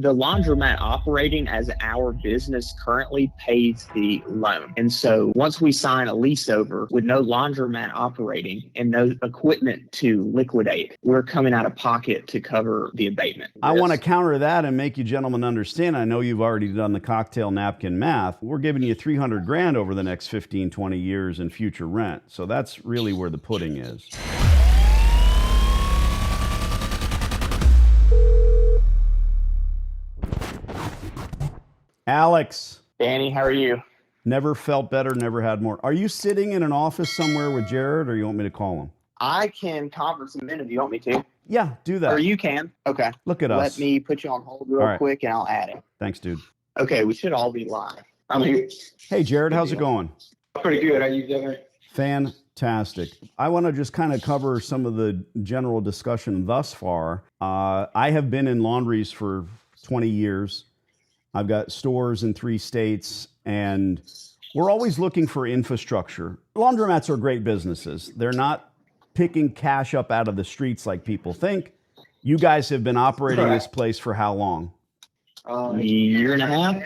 The laundromat operating as our business currently pays the loan. And so once we sign a lease over with no laundromat operating and no equipment to liquidate, we're coming out of pocket to cover the abatement. I want to counter that and make you gentlemen understand. I know you've already done the cocktail napkin math. We're giving you 300 grand over the next 15, 20 years in future rent. So that's really where the pudding is. Alex. Danny, how are you? Never felt better, never had more. Are you sitting in an office somewhere with Jared, or you want me to call him? I can conference him in if you want me to. Yeah, do that. Or you can. Okay. Look at us. Let me put you on hold real quick and I'll add it. Thanks, dude. Okay, we should all be live. I'm here. Hey, Jared, how's it going? Pretty good. How you doing? Fantastic. I want to just kind of cover some of the general discussion thus far. I have been in laundries for 20 years. I've got stores in 3 states, and we're always looking for infrastructure. Laundromats are great businesses. They're not picking cash up out of the streets like people think. You guys have been operating this place for how long? A year and a half.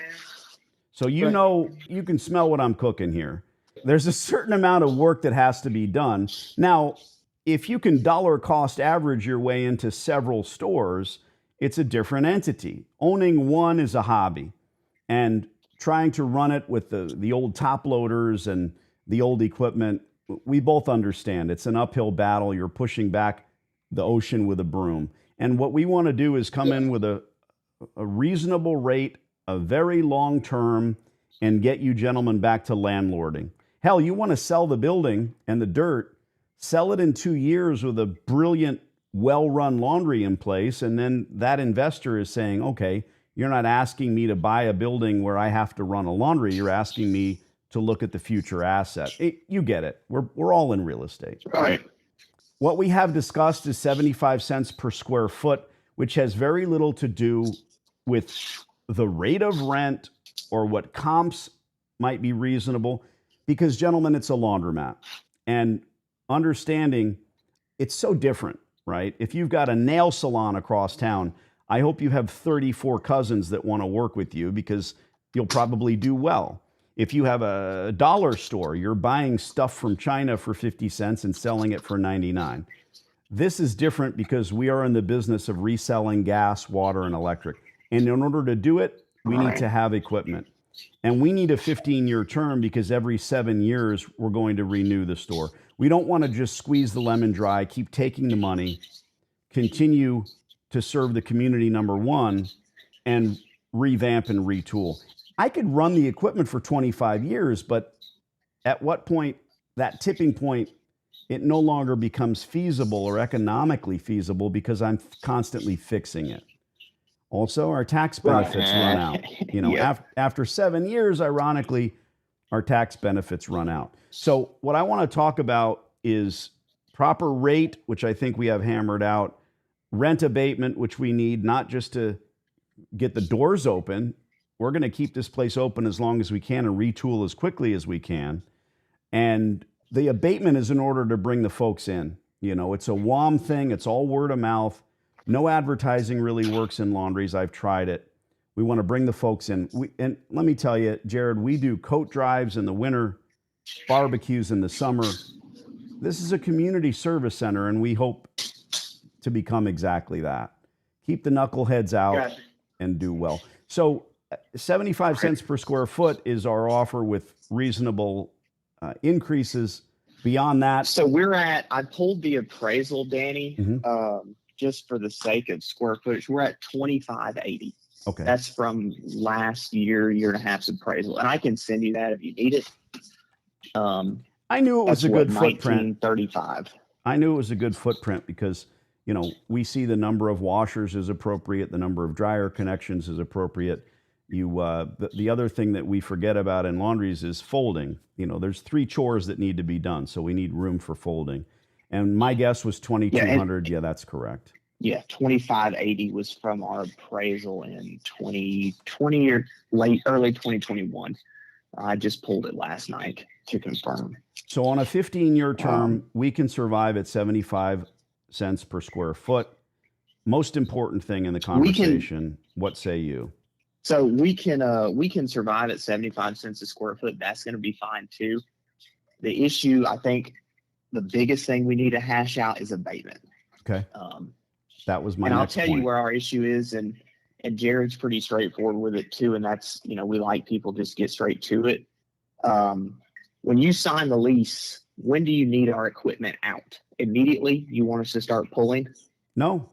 So you know, you can smell what I'm cooking here. There's a certain amount of work that has to be done. Now, if you can dollar cost average your way into several stores, it's a different entity. Owning one is a hobby, and trying to run it with the old top loaders and the old equipment, we both understand it's an uphill battle. You're pushing back the ocean with a broom. And what we want to do is come in with a reasonable rate, a very long term, and get you gentlemen back to landlording. Hell, you want to sell the building and the dirt, sell it in 2 years with a brilliant, well-run laundry in place, and then that investor is saying, okay, you're not asking me to buy a building where I have to run a laundry. You're asking me to look at the future asset. You get it. We're all in real estate. Right. What we have discussed is 75 cents per square foot, which has very little to do with the rate of rent or what comps might be reasonable, because, gentlemen, it's a laundromat. And understanding it's so different. Right? If you've got a nail salon across town, I hope you have 34 cousins that want to work with you, because you'll probably do well. If you have a dollar store, you're buying stuff from China for 50 cents and selling it for 99. This is different because we are in the business of reselling gas, water, and electric. And in order to do it, we need to have equipment. And we need a 15-year term, because every 7 years we're going to renew the store. We don't want to just squeeze the lemon dry, keep taking the money, continue to serve the community, number one, and revamp and retool. I could run the equipment for 25 years, but at what point, that tipping point, it no longer becomes feasible or economically feasible, because I'm constantly fixing it. Also, our tax benefits run out. You know, after 7 years, ironically, our tax benefits run out. So what I want to talk about is proper rate, which I think we have hammered out, rent abatement, which we need not just to get the doors open. We're going to keep this place open as long as we can and retool as quickly as we can. And the abatement is in order to bring the folks in. You know, it's a WOM thing. It's all word of mouth. No advertising really works in laundries. I've tried it. We want to bring the folks in. And let me tell you, Jared, we do coat drives in the winter, barbecues in the summer. This is a community service center, and we hope to become exactly that. Keep the knuckleheads out and do well. So 75 cents per square foot is our offer, with reasonable increases beyond that. So I pulled the appraisal, Danny, just for the sake of square footage. We're at 2580. Okay. That's from last year and a half's appraisal. And I can send you that if you need it. I knew it was a good footprint. 1935. I knew it was a good footprint because, you know, we see the number of washers is appropriate, the number of dryer connections is appropriate. The other thing that we forget about in laundries is folding. You know, there's 3 chores that need to be done, so we need room for folding. And my guess was 2,200. Yeah, that's correct. Yeah, 2580 was from our appraisal in 2020 or early 2021. I just pulled it last night to confirm. So on a 15-year term, we can survive at 75 cents per square foot. most important thing in the conversation. What say you? So we can survive at 75 cents a square foot. That's going to be fine too. The issue, I think, the biggest thing we need to hash out is abatement. Okay. That was my and next I'll tell point. you where our issue is, and Jared's pretty straightforward with it too. And that's, we like people just get straight to it. When you sign the lease, when do you need our equipment out? Immediately? You want us to start pulling? No.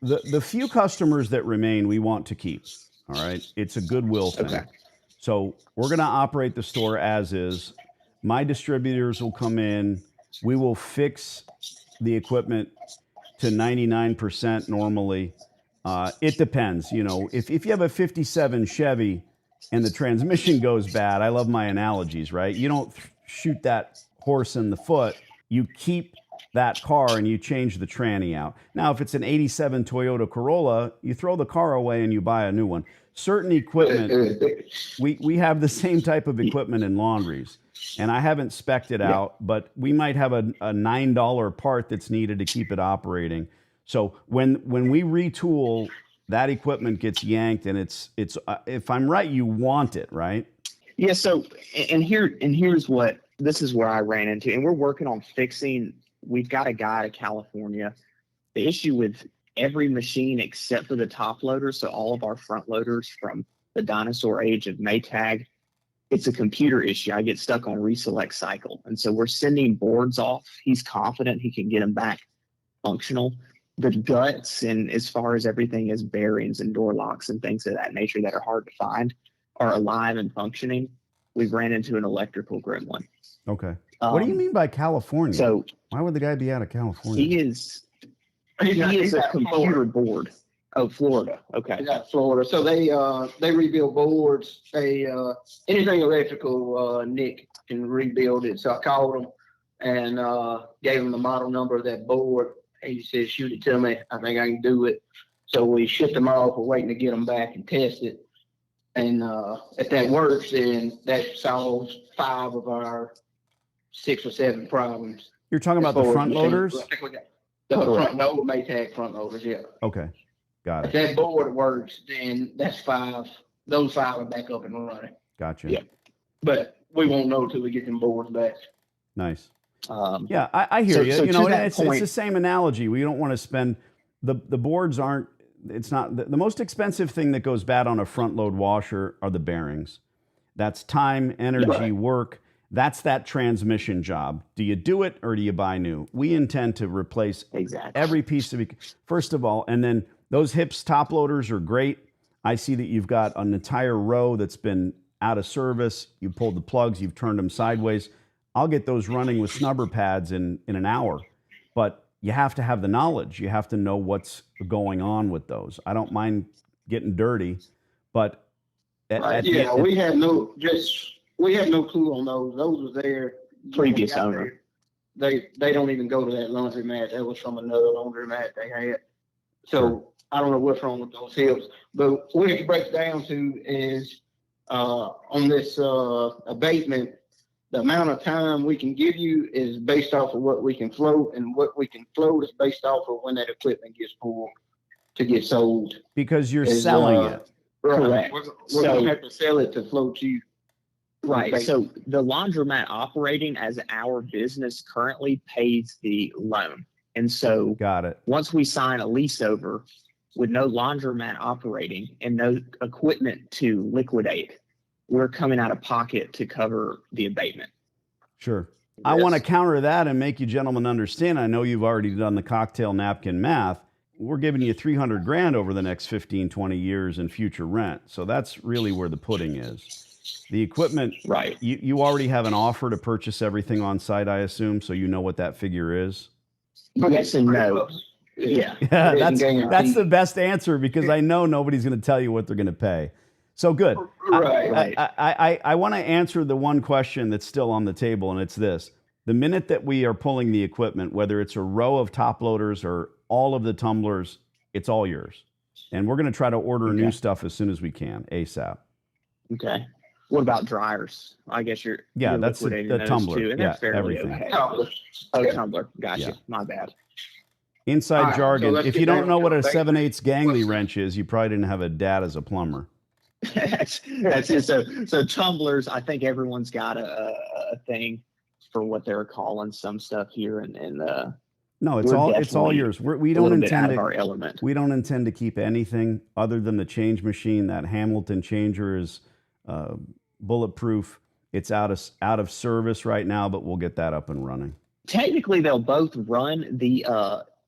The few customers that remain, we want to keep. All right. It's a goodwill thing. Okay. So we're going to operate the store as is. My distributors will come in. We will fix the equipment to 99% normally. It depends. If you have a 57 Chevy and the transmission goes bad, I love my analogies, right? You don't shoot that horse in the foot. You keep that car and you change the tranny out. Now, if it's an 87 Toyota Corolla, you throw the car away and you buy a new one. Certain equipment, we have the same type of equipment in laundries, and I haven't spec'd it out, but we might have a $9 part that's needed to keep it operating. So when we retool, that equipment gets yanked, and it's if I'm right, you want it, right? Yeah. So this is where I ran into, and we're working on fixing. We've got a guy out of California. The issue with every machine except for the top loader, so all of our front loaders from the dinosaur age of Maytag, it's a computer issue. I get stuck on reselect cycle. And so we're sending boards off. He's confident he can get them back functional. The guts, and as far as everything as bearings and door locks and things of that nature that are hard to find, are alive and functioning. We've ran into an electrical gremlin. Okay. What do you mean by California? So why would the guy be out of California? he is a computer board. Oh, Florida. Okay. They got Florida. So they rebuild boards. They anything electrical, Nick can rebuild it. So I called him and gave him the model number of that board. He said, shoot it to me. I think I can do it. So we shipped them off. We're waiting to get them back and test it. And if that works, then that solves 5 of our 6 or 7 problems. You're talking about the front loaders? The front loader, Maytag front loaders, yeah. Okay, got If it. that board works, then that's 5. Those 5 are back up and running. Gotcha. Yeah. But we won't know till we get them boards back. Nice. Yeah, I hear you. So it's the same analogy. We don't want to spend the boards aren't. It's not the most expensive thing that goes bad on a front load washer are the bearings. That's time, energy, work. That's that transmission job. Do you do it or do you buy new? We intend to replace every piece of it. First of all, and then those hips top loaders are great. I see that you've got an entire row that's been out of service. You pulled the plugs, you've turned them sideways. I'll get those running with snubber pads in an hour. But you have to have the knowledge. You have to know what's going on with those. I don't mind getting dirty, but we had no clue on those. Those was their previous owner. They don't even go to that laundromat. That was from another laundromat they had. So I don't know what's wrong with those hips. But what it breaks down to is on this abatement, the amount of time we can give you is based off of what we can float, and what we can float is based off of when that equipment gets pulled to get sold. Because you're selling it. Correct. We're going to have to sell it to float you. Right. So the laundromat operating as our business currently pays the loan. And so got it. Once we sign a lease over with no laundromat operating and no equipment to liquidate, we're coming out of pocket to cover the abatement. Sure. I want to counter that and make you gentlemen understand. I know you've already done the cocktail napkin math. We're giving you $300,000 over the next 15, 20 years in future rent. So that's really where the pudding is. The equipment, right? You already have an offer to purchase everything on site, I assume, so you know what that figure is. Yes and no. Yeah. That's the best answer, because I know nobody's going to tell you what they're going to pay. So good. Right. I want to answer the one question that's still on the table, and it's this. The minute that we are pulling the equipment, whether it's a row of top loaders or all of the tumblers, it's all yours. And we're going to try to order new stuff as soon as we can, ASAP. Okay. What about dryers? I guess you're that's the tumbler. too, and that's fairly everything. okay. Oh, tumbler. Gotcha. Yeah. My bad. Inside right, so jargon. let's If get you don't down know to what a the 7/8 gangly wrench is, you probably didn't have a dad as a plumber. That's it. So tumblers, I think everyone's got a thing for what they're calling some stuff here, and No, it's all yours. We a don't little bit intend out of to our element. we don't intend to keep anything other than the change machine. That Hamilton changer is bulletproof. It's out of service right now, but we'll get that up and running. Technically, they'll both run.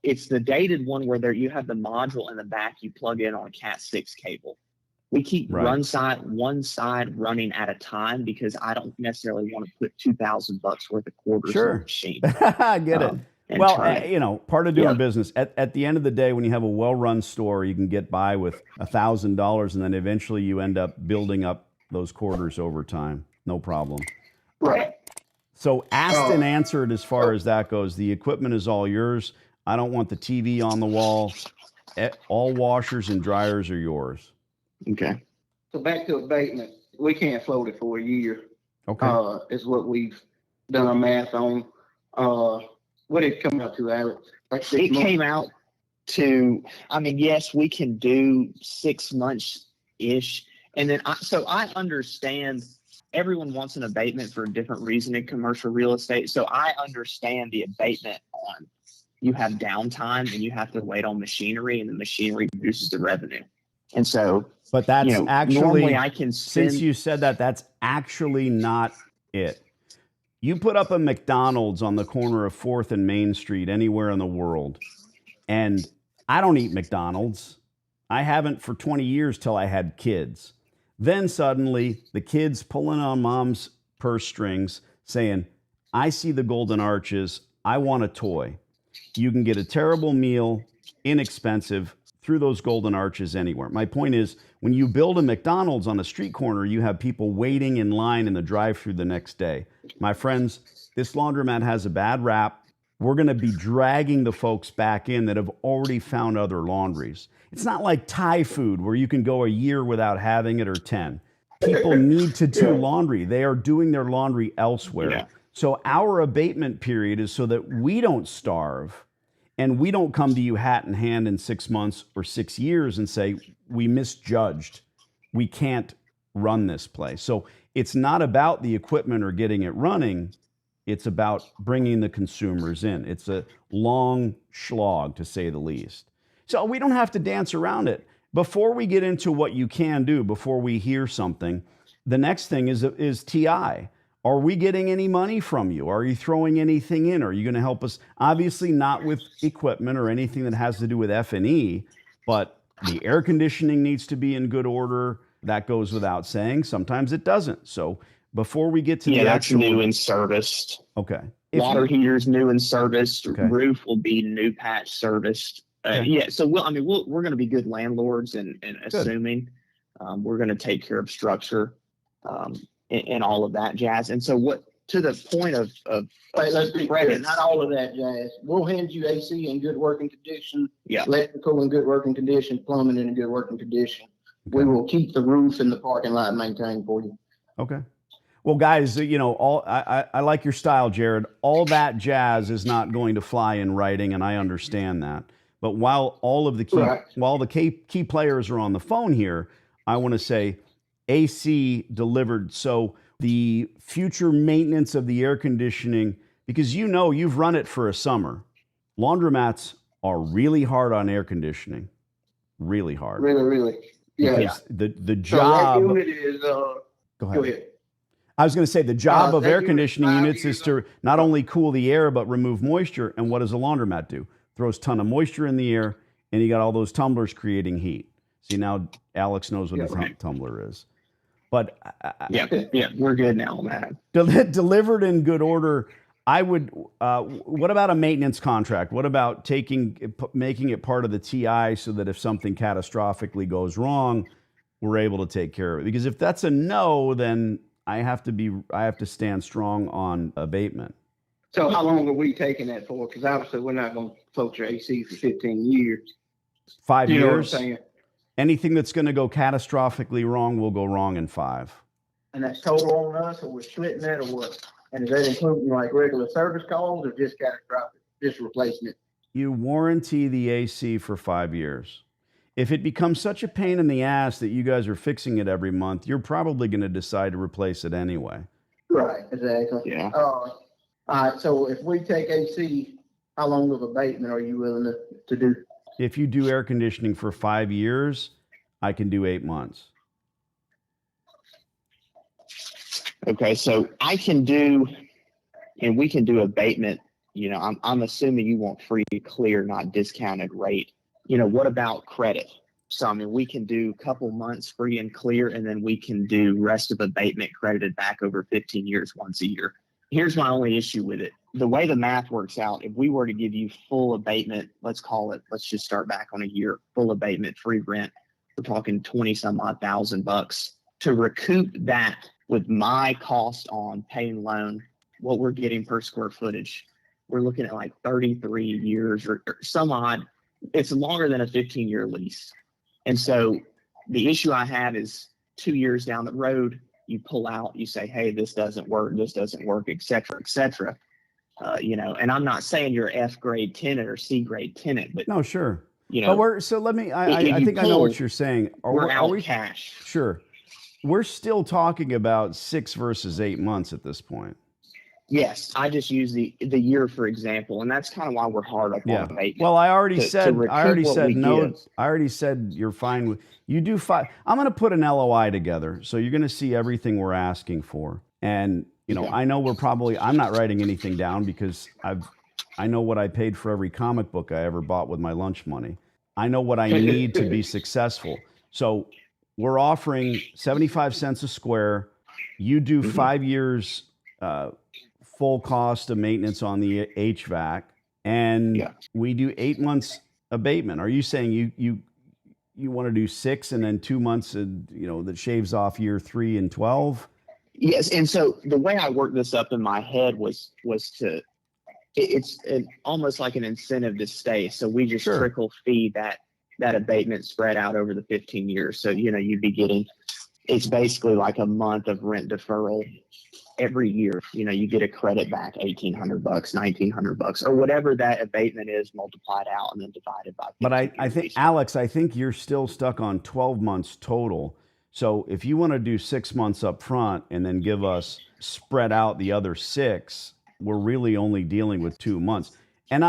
It's the dated one where you have the module in the back you plug in on a Cat 6 cable. We keep one side running at a time because I don't necessarily want to put $2,000 worth of quarters in the machine. I get it. Well, part of doing business, at the end of the day, when you have a well-run store, you can get by with $1,000, and then eventually you end up building up those quarters over time. No problem. Right. So asked and answered as far as that goes. The equipment is all yours. I don't want the TV on the wall. All washers and dryers are yours. Okay. So back to abatement. We can't float it for a year. Okay. Is what we've done our math on. What did it come out to, Alex? Like 6 months? Came out to, yes, we can do 6 months-ish. And then, I understand everyone wants an abatement for a different reason in commercial real estate. So I understand the abatement on you have downtime and you have to wait on machinery, and the machinery reduces the revenue. And so, but that's actually, normally I can spend, since you said that, that's actually not it. You put up a McDonald's on the corner of 4th and Main Street anywhere in the world, and I don't eat McDonald's. I haven't for 20 years till I had kids. Then suddenly the kids pulling on mom's purse strings saying, I see the golden arches. I want a toy. You can get a terrible meal, inexpensive, through those golden arches anywhere. My point is, when you build a McDonald's on a street corner, you have people waiting in line in the drive-thru the next day. My friends, this laundromat has a bad rap. We're going to be dragging the folks back in that have already found other laundries. It's not like Thai food where you can go a year without having it, or 10. People need to do laundry. They are doing their laundry elsewhere. Yeah. So our abatement period is so that we don't starve, and we don't come to you hat in hand in 6 months or 6 years and say, we misjudged. We can't run this place. So it's not about the equipment or getting it running. It's about bringing the consumers in. It's a long slog, to say the least. So we don't have to dance around it. Before we get into what you can do, before we hear something, the next thing is TI. Are we getting any money from you? Are you throwing anything in? Are you going to help us? Obviously not with equipment or anything that has to do with F&E, but the air conditioning needs to be in good order. That goes without saying. Sometimes it doesn't. So before we get to the that's new and serviced. Okay. Water heaters new and serviced. Okay. Roof will be new patch serviced. So we're going to be good landlords, and assuming we're going to take care of structure. And all of that jazz. And so to the point of wait, let's be clear, not all of that jazz. We'll hand you AC in good working condition, electrical in good working condition, plumbing in a good working condition. Okay. We will keep the roof and the parking lot maintained for you. Okay. Well, guys, I like your style, Jared. All that jazz is not going to fly in writing, and I understand that. But while the key players are on the phone here, I want to say, AC delivered. So the future maintenance of the air conditioning, because you've run it for a summer. Laundromats are really hard on air conditioning. Really hard. Really, really. Yeah. Because the job. So unit is, go ahead. I was going to say the job of air conditioning units is to not only cool the air, but remove moisture. And what does a laundromat do? Throws a ton of moisture in the air, and you got all those tumblers creating heat. See, now Alex knows what a tumbler is. But we're good now on that. Delivered in good order. I would. What about a maintenance contract? What about making it part of the TI so that if something catastrophically goes wrong, we're able to take care of it? Because if that's a no, then I have to stand strong on abatement. So how long are we taking that for? Because obviously we're not going to float your AC for 15 years. 5 years. You know what I'm saying? Anything that's going to go catastrophically wrong will go wrong in 5. And that's total on us, or we're splitting that, or what? And is that including like regular service calls, or just catastrophic, just replacing it? you warranty the AC for 5 years. If it becomes such a pain in the ass that you guys are fixing it every month, you're probably going to decide to replace it anyway. Right, exactly. Yeah. All right, so if we take AC, how long of abatement are you willing to do? If you do air conditioning for 5 years, I can do 8 months. Okay, so I can do, and we can do abatement. I'm assuming you want free, clear, not discounted rate. What about credit? So, we can do a couple months free and clear, and then we can do rest of abatement credited back over 15 years once a year. Here's my only issue with it. The way the math works out, if we were to give you full abatement, let's just start back on a year, full abatement, free rent, we're talking 20 some odd $1,000 to recoup that with my cost on paying loan, what we're getting per square footage. We're looking at like 33 years or some odd. It's longer than a 15-year lease. And so the issue I have is 2 years down the road, you pull out, you say, hey, this doesn't work, et cetera, et cetera. And I'm not saying you're F grade tenant or C grade tenant, but no, sure. But I think I know what you're saying. We're out cash. Sure. We're still talking about 6 versus 8 months at this point. Yes, I just use the year for example, and that's kind of why we're hard up on abatement. Well, I already said no. Give. I already said you're fine with you do 5. I'm going to put an LOI together, so you're going to see everything we're asking for. And I know I'm not writing anything down because I know what I paid for every comic book I ever bought with my lunch money. I know what I need to be successful. So we're offering 75 cents a square. You do 5 years. Full cost of maintenance on the HVAC, and we do 8 months abatement. Are you saying you want to do 6 and then 2 months, that shaves off year 3 and 12? Yes, and so the way I worked this up in my head was to, it's almost like an incentive to stay. So we just trickle feed that abatement spread out over the 15 years. So you'd be getting, it's basically like a month of rent deferral. Every year, you get a credit back, $1,800, $1,900, or whatever that abatement is, multiplied out and then divided by 15. But I think, Alex, you're still stuck on 12 months total. So if you want to do 6 months up front and then give us spread out the other 6, we're really only dealing with 2 months. And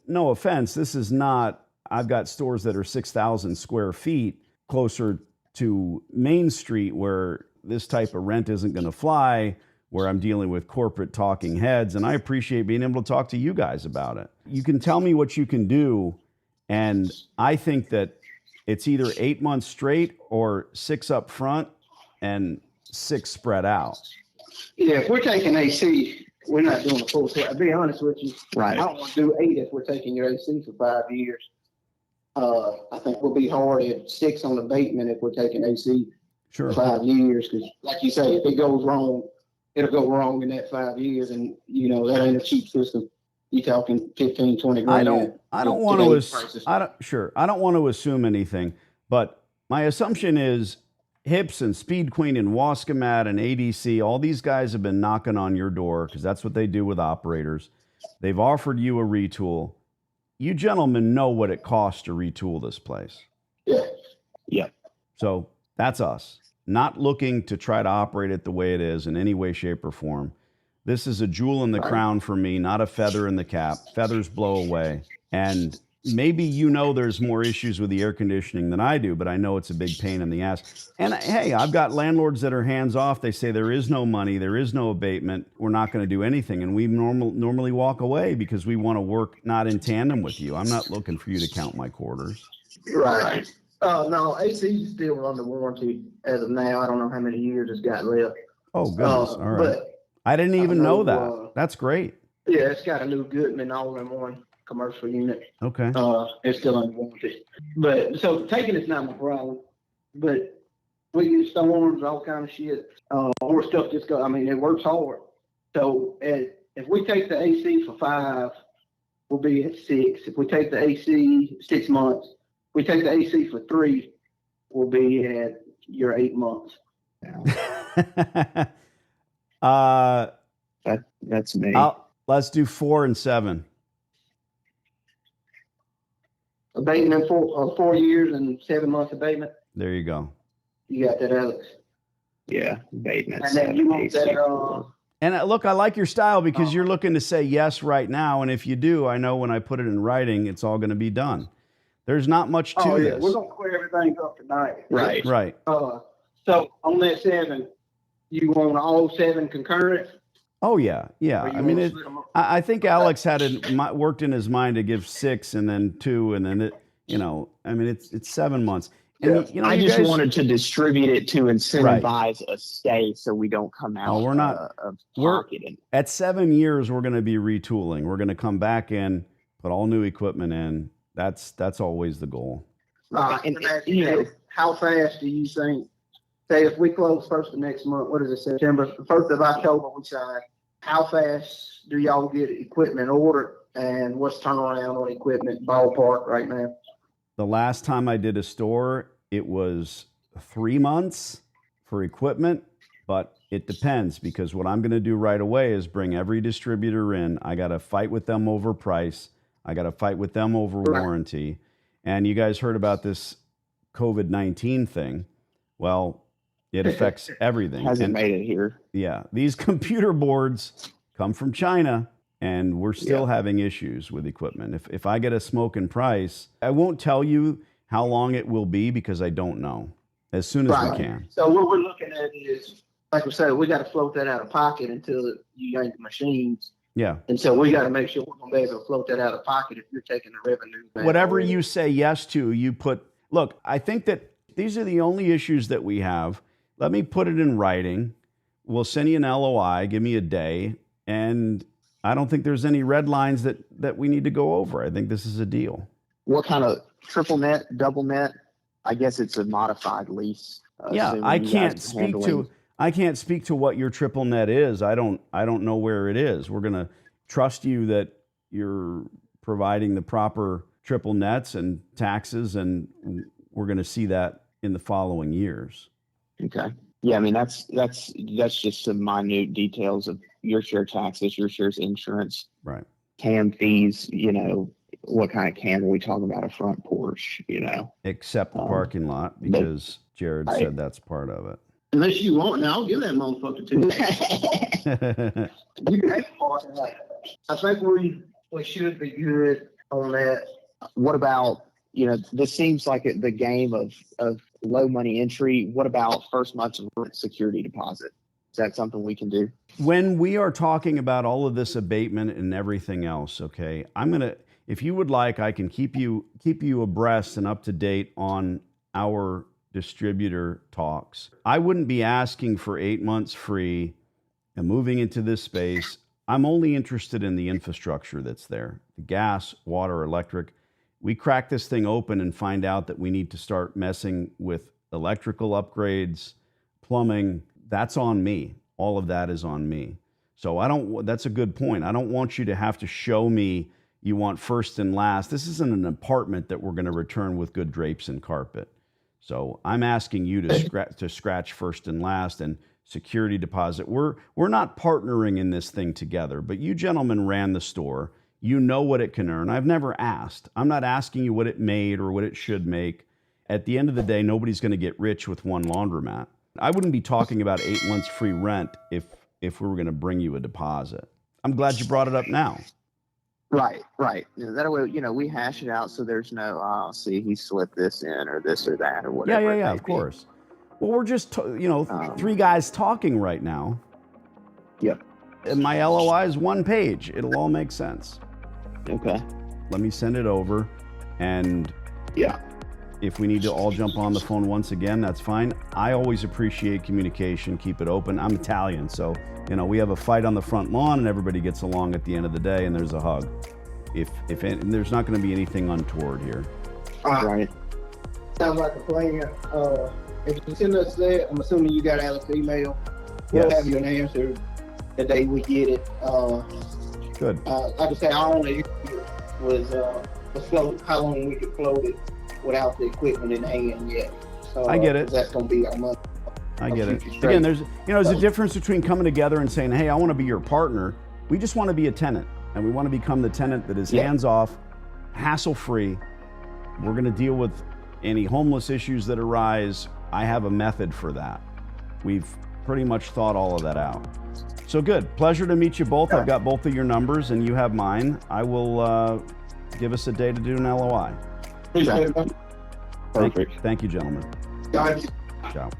no offense, this is not. I've got stores that are 6,000 square feet closer to Main Street where this type of rent isn't going to fly, where I'm dealing with corporate talking heads, and I appreciate being able to talk to you guys about it. You can tell me what you can do, and I think that it's either 8 months straight or 6 up front and 6 spread out. Yeah, if we're taking AC, we're not doing a full set. I'll be honest with you. Right. I don't want to do 8 if we're taking your AC for 5 years. I think we'll be hard at 6 on abatement if we're taking AC. Sure. 5 years, because like you say, if it goes wrong, it'll go wrong in that 5 years, and that ain't a cheap system. You talking 15, 20 grand. I don't want to assume anything, but my assumption is Hips and Speed Queen and Wascomat and ADC, all these guys have been knocking on your door because that's what they do with operators. They've offered you a retool. You gentlemen know what it costs to retool this place. Yeah. So that's us. Not looking to try to operate it the way it is in any way, shape, or form. This is a jewel in the crown for me, not a feather in the cap. Feathers blow away. And maybe there's more issues with the air conditioning than I do, but I know it's a big pain in the ass. And hey, I've got landlords that are hands off. They say there is no money, there is no abatement, we're not going to do anything. And we normally walk away because we want to work not in tandem with you. I'm not looking for you to count my quarters. Right. No, AC is still under warranty as of now. I don't know how many years it's got left. Oh, goodness. All right. I didn't even know that. That's great. Yeah, it's got a new Goodman all-in-one commercial unit. Okay. It's still under warranty. But so taking it's not my problem. But we use storms, all kind of shit. Or stuff just go. It works hard. So if we take the AC for 5, we'll be at 6. If we take the AC 6 months. We take the AC for 3, we'll be at your 8 months. That's me. Let's do 4 and 7. Abatement for 4 years and 7 months abatement. There you go. You got that, Alex? Yeah, abatement. And then you want that. And look, I like your style because you're looking to say yes right now. And if you do, I know when I put it in writing, it's all going to be done. There's not much to this. We're going to clear everything up tonight. Right. Right. So on that 7, you want all 7 concurrent? Oh, yeah. Yeah. I mean, I think Alex had it worked in his mind to give 6 and then 2 and then I mean, it's 7 months. And, I just wanted to distribute it to incentivize a stay so we don't come out we're not, of pocket. At 7 years, we're going to be retooling. We're going to come back in, put all new equipment in. That's always the goal. How fast do you think, say if we close first of next month, what is it, September, 1st of October we sign, how fast do y'all get equipment ordered and what's turnaround on equipment ballpark right now? The last time I did a store, it was 3 months for equipment, but it depends because what I'm going to do right away is bring every distributor in. I got to fight with them over price. I got to fight with them over warranty. And you guys heard about this COVID-19 thing. Well, it affects everything. Hasn't made it here. Yeah. These computer boards come from China. And we're still having issues with equipment. If I get a smoking price, I won't tell you how long it will be because I don't know. As soon as we can. So what we're looking at is, like we said, we got to float that out of pocket until you yank the machines. Yeah. And so we got to make sure we're going to be able to float that out of pocket if you're taking the revenue. Whatever you say yes to, you put. Look, I think that these are the only issues that we have. Let me put it in writing. We'll send you an LOI. Give me a day. And I don't think there's any red lines that we need to go over. I think this is a deal. What kind of triple net, double net? I guess it's a modified lease. I can't speak to what your triple net is. I don't know where it is. We're going to trust you that you're providing the proper triple nets and taxes, and we're going to see that in the following years. Okay. Yeah, I mean that's just some minute details of your share taxes, your share's insurance, right? CAM fees, what kind of CAM are we talking about? A front porch, Except the parking lot because Jared said that's part of it. Unless you want, now I'll give that motherfucker to you. You can have parking lot. I think we should be good on that. What about this seems like the game of low money entry. What about first month's rent security deposit? Is that something we can do? When we are talking about all of this abatement and everything else, okay, if you would like, I can keep you abreast and up to date on our distributor talks. I wouldn't be asking for 8 months free and moving into this space. I'm only interested in the infrastructure that's there, the gas, water, electric. We crack this thing open and find out that we need to start messing with electrical upgrades, plumbing. That's on me. All of that is on me. So that's a good point. I don't want you to have to show me you want first and last. This isn't an apartment that we're going to return with good drapes and carpet. So I'm asking you to scratch first and last and security deposit. We're not partnering in this thing together, but you gentlemen ran the store. You know what it can earn. I've never asked. I'm not asking you what it made or what it should make. At the end of the day, nobody's going to get rich with one laundromat. I wouldn't be talking about 8 months free rent if we were going to bring you a deposit. I'm glad you brought it up now. Right. That way, we hash it out so there's no, see, he slipped this in or this or that or whatever. Yeah, of course. Well, we're just, three guys talking right now. Yep. And my LOI is 1 page. It'll all make sense. Okay. Let me send it over. And if we need to all jump on the phone once again, that's fine. I always appreciate communication. Keep it open. I'm Italian, so we have a fight on the front lawn, and everybody gets along at the end of the day, and there's a hug. If there's not going to be anything untoward here. Right. Sounds like a plan. If you send us that, I'm assuming you got Alex's email. Yes. We'll have you an answer the day we get it. Good. Like I said, our only issue was float, how long we could float it without the equipment in hand yet. I get it. That's going to be our month. I get it. Again, there's a difference between coming together and saying, hey, I want to be your partner. We just want to be a tenant, and we want to become the tenant that is hands-off, hassle-free, we're going to deal with any homeless issues that arise. I have a method for that. We've pretty much thought all of that out. So good. Pleasure to meet you both. I've got both of your numbers and you have mine. I will give us a day to do an LOI. Perfect. Thank you, gentlemen. Guys. Ciao.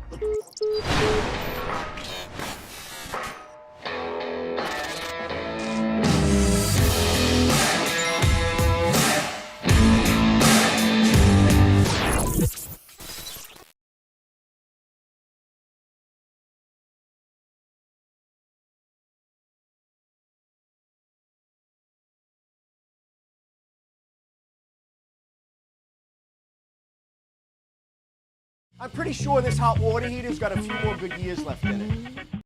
I'm pretty sure this hot water heater's got a few more good years left in it.